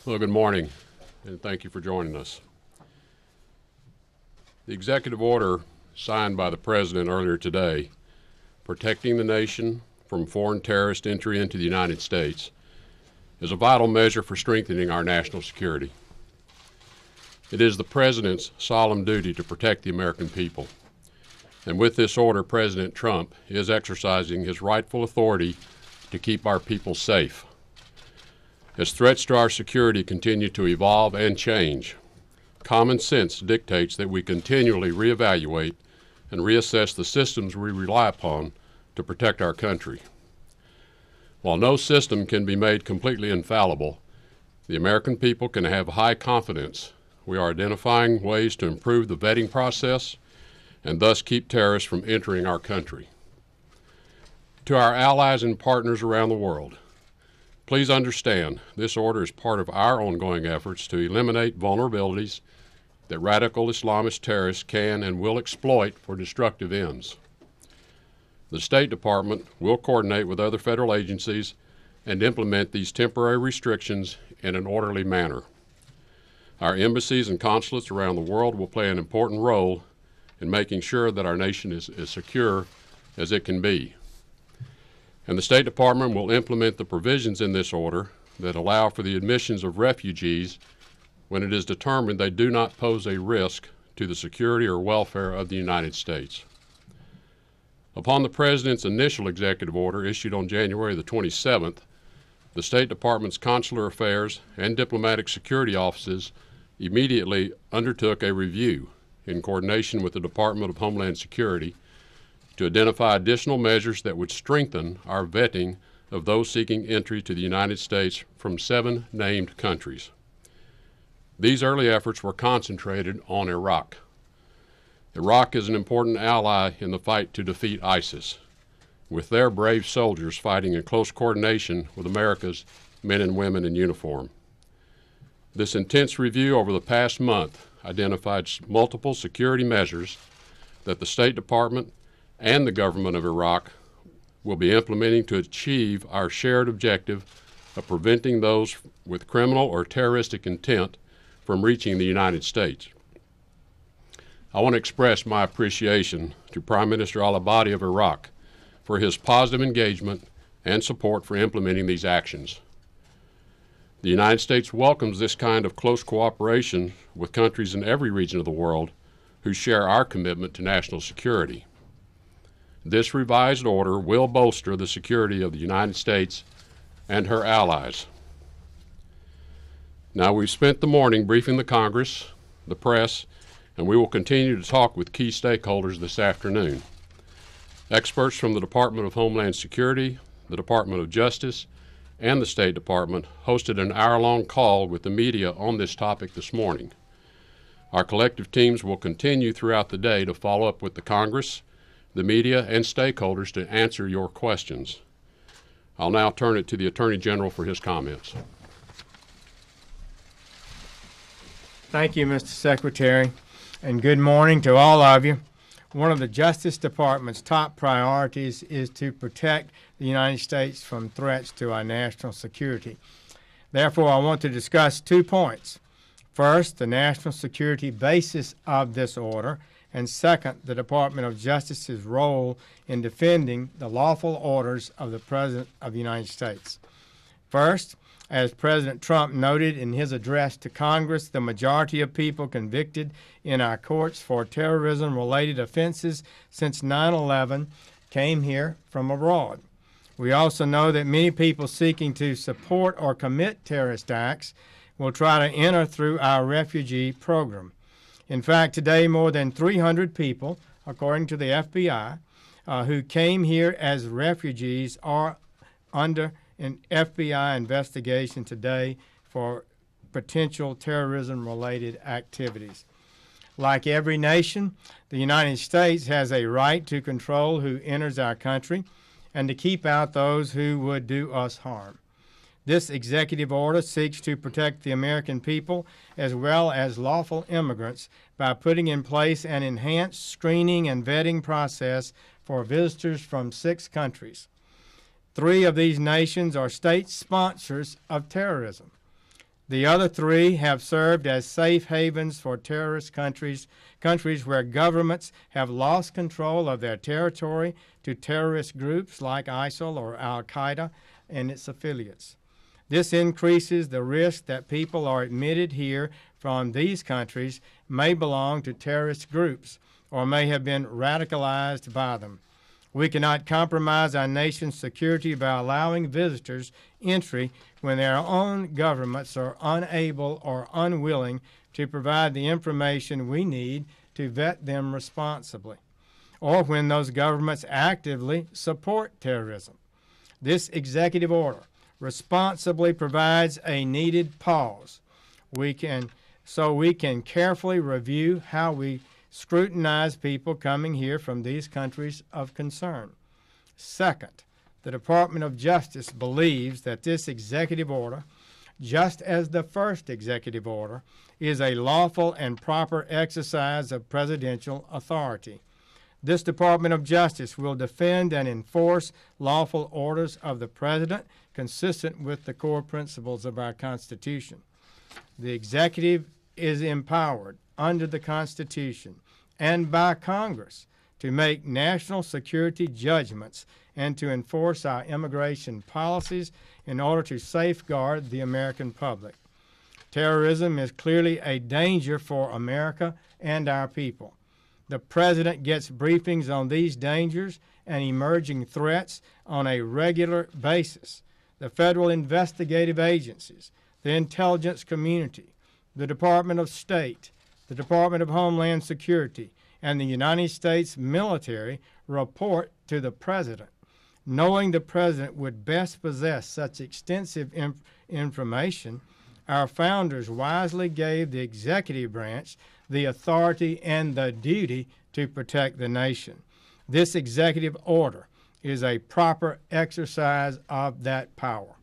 Well, good morning, and thank you for joining us. The executive order signed by the President earlier today, protecting the nation from foreign terrorist entry into the United States, is a vital measure for strengthening our national security. It is the President's solemn duty to protect the American people. And with this order, President Trump is exercising his rightful authority to keep our people safe. As threats to our security continue to evolve and change, common sense dictates that we continually reevaluate and reassess the systems we rely upon to protect our country. While no system can be made completely infallible, the American people can have high confidence we are identifying ways to improve the vetting process and thus keep terrorists from entering our country. To our allies and partners around the world, please understand this order is part of our ongoing efforts to eliminate vulnerabilities that radical Islamist terrorists can and will exploit for destructive ends. The State Department will coordinate with other federal agencies and implement these temporary restrictions in an orderly manner. Our embassies and consulates around the world will play an important role in making sure that our nation is as secure as it can be. And the State Department will implement the provisions in this order that allow for the admissions of refugees when it is determined they do not pose a risk to the security or welfare of the United States. Upon the President's initial executive order issued on January the 27th, the State Department's Consular Affairs and Diplomatic Security offices immediately undertook a review in coordination with the Department of Homeland Security to identify additional measures that would strengthen our vetting of those seeking entry to the United States from 7 named countries. These early efforts were concentrated on Iraq. Iraq is an important ally in the fight to defeat ISIS, with their brave soldiers fighting in close coordination with America's men and women in uniform. This intense review over the past month identified multiple security measures that the State Department and the government of Iraq will be implementing to achieve our shared objective of preventing those with criminal or terroristic intent from reaching the United States. I want to express my appreciation to Prime Minister al-Abadi of Iraq for his positive engagement and support for implementing these actions. The United States welcomes this kind of close cooperation with countries in every region of the world who share our commitment to national security. This revised order will bolster the security of the United States and her allies. Now, we've spent the morning briefing the Congress, the press, and we will continue to talk with key stakeholders this afternoon. Experts from the Department of Homeland Security, the Department of Justice, and the State Department hosted an hour-long call with the media on this topic this morning. Our collective teams will continue throughout the day to follow up with the Congress, the media, and stakeholders to answer your questions. I'll now turn it to the Attorney General for his comments. Thank you, Mr. Secretary, and good morning to all of you. One of the Justice Department's top priorities is to protect the United States from threats to our national security. Therefore, I want to discuss 2 points. First, the national security basis of this order, and second, the Department of Justice's role in defending the lawful orders of the President of the United States. First, as President Trump noted in his address to Congress, the majority of people convicted in our courts for terrorism-related offenses since 9/11 came here from abroad. We also know that many people seeking to support or commit terrorist acts will try to enter through our refugee program. In fact, today more than 300 people, according to the FBI, who came here as refugees are under an FBI investigation today for potential terrorism-related activities. Like every nation, the United States has a right to control who enters our country and to keep out those who would do us harm. This executive order seeks to protect the American people as well as lawful immigrants by putting in place an enhanced screening and vetting process for visitors from 6 countries. 3 of these nations are state sponsors of terrorism. The other three have served as safe havens for terrorist countries where governments have lost control of their territory to terrorist groups like ISIL or Al-Qaeda and its affiliates. This increases the risk that people are admitted here from these countries may belong to terrorist groups or may have been radicalized by them. We cannot compromise our nation's security by allowing visitors entry when their own governments are unable or unwilling to provide the information we need to vet them responsibly, or when those governments actively support terrorism. This executive order responsibly provides a needed pause. We can carefully review how we scrutinize people coming here from these countries of concern. Second, the Department of Justice believes that this executive order, just as the first executive order, is a lawful and proper exercise of presidential authority. This Department of Justice will defend and enforce lawful orders of the President consistent with the core principles of our Constitution. The executive is empowered under the Constitution and by Congress to make national security judgments and to enforce our immigration policies in order to safeguard the American public. Terrorism is clearly a danger for America and our people. The President gets briefings on these dangers and emerging threats on a regular basis. The federal investigative agencies, the intelligence community, the Department of State, the Department of Homeland Security, and the United States military report to the President. Knowing the President would best possess such extensive information, our founders wisely gave the executive branch the authority and the duty to protect the nation. This executive order is a proper exercise of that power.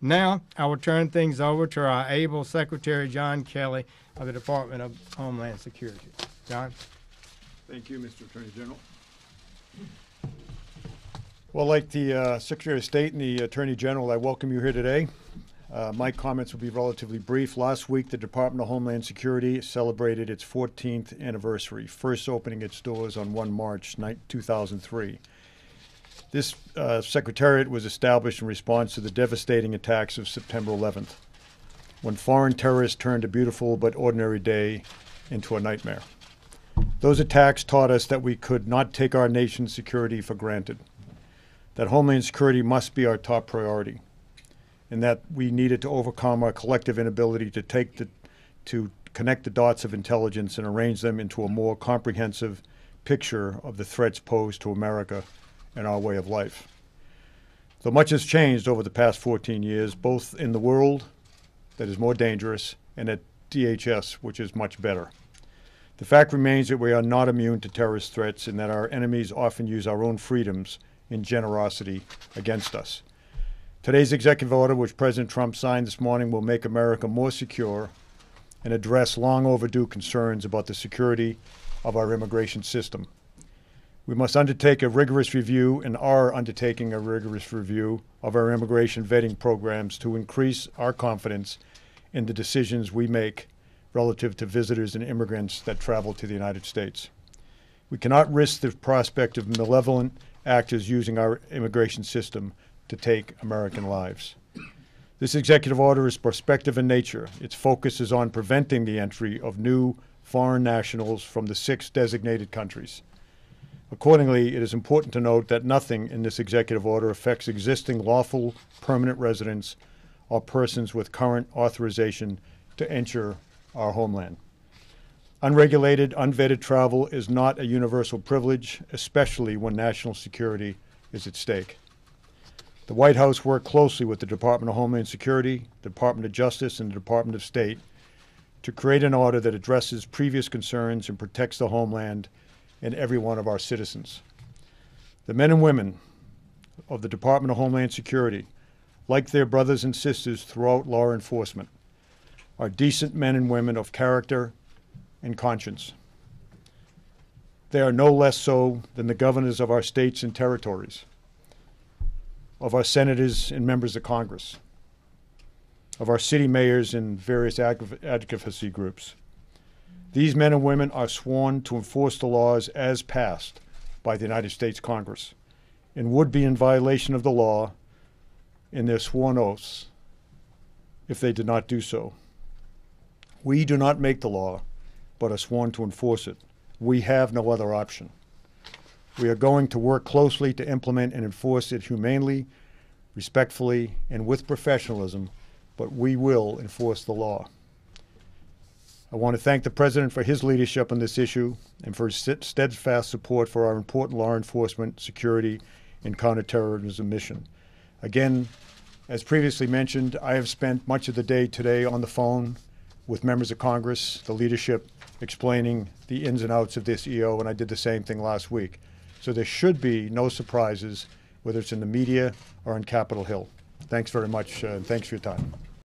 Now, I will turn things over to our able Secretary John Kelly of the Department of Homeland Security. John? Thank you, Mr. Attorney General. Well, like the Secretary of State and the Attorney General, I welcome you here today. My comments will be relatively brief. Last week, the Department of Homeland Security celebrated its 14th anniversary, first opening its doors on 1 March 2003. This Secretariat was established in response to the devastating attacks of September 11th, when foreign terrorists turned a beautiful but ordinary day into a nightmare. Those attacks taught us that we could not take our nation's security for granted, that Homeland Security must be our top priority, and that we needed to overcome our collective inability to connect the dots of intelligence and arrange them into a more comprehensive picture of the threats posed to America and our way of life. Though much has changed over the past 14 years, both in the world that is more dangerous and at DHS, which is much better. The fact remains that we are not immune to terrorist threats and that our enemies often use our own freedoms and generosity against us. Today's executive order, which President Trump signed this morning, will make America more secure and address long overdue concerns about the security of our immigration system. We must undertake a rigorous review and are undertaking a rigorous review of our immigration vetting programs to increase our confidence in the decisions we make relative to visitors and immigrants that travel to the United States. We cannot risk the prospect of malevolent actors using our immigration system to take American lives. This executive order is prospective in nature. Its focus is on preventing the entry of new foreign nationals from the 6 designated countries. Accordingly, it is important to note that nothing in this executive order affects existing lawful permanent residents or persons with current authorization to enter our homeland. Unregulated, unvetted travel is not a universal privilege, especially when national security is at stake. The White House worked closely with the Department of Homeland Security, the Department of Justice, and the Department of State to create an order that addresses previous concerns and protects the homeland and every one of our citizens. The men and women of the Department of Homeland Security, like their brothers and sisters throughout law enforcement, are decent men and women of character and conscience. They are no less so than the governors of our states and territories, of our senators and members of Congress. of our city mayors and various advocacy groups. These men and women are sworn to enforce the laws as passed by the United States Congress and would be in violation of the law in their sworn oaths if they did not do so. We do not make the law, but are sworn to enforce it. We have no other option. We are going to work closely to implement and enforce it humanely, respectfully, and with professionalism, but we will enforce the law. I want to thank the President for his leadership on this issue and for his steadfast support for our important law enforcement, security, and counterterrorism mission. Again, as previously mentioned, I have spent much of the day today on the phone with members of Congress, the leadership, explaining the ins and outs of this EO, and I did the same thing last week. So there should be no surprises, whether it's in the media or on Capitol Hill. Thanks very much, and thanks for your time.